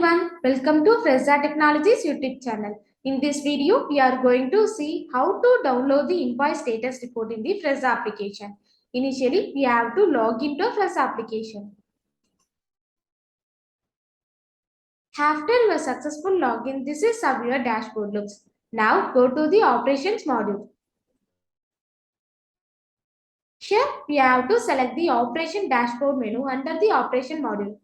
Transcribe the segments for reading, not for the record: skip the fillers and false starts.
everyone, welcome to Fresa Technologies YouTube channel. In this video, we are going to see how to download the invoice status report in the Fresa application. Initially, we have to log into Fresa application. After your successful login, this is how your dashboard looks. Now go to the operations module. Here, we have to select the operation dashboard menu under the operation module.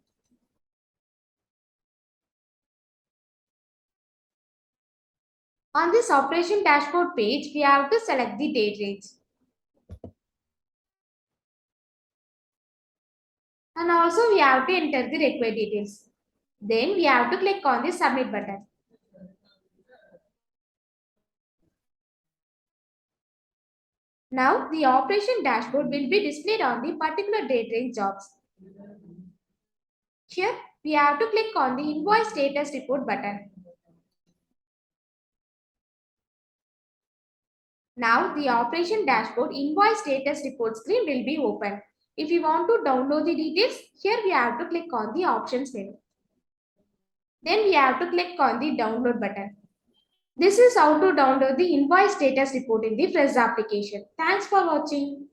On this operation dashboard page, we have to select the date range. And also we have to enter the required details. Then we have to click on the submit button. Now the operation dashboard will be displayed on the particular date range jobs. Here we have to click on the invoice status report button. Now the operation dashboard invoice status report screen will be open. If you want to download the details, here we have to click on the options menu. Then we have to click on the download button. This is how to download the invoice status report in the Fresa application. Thanks for watching.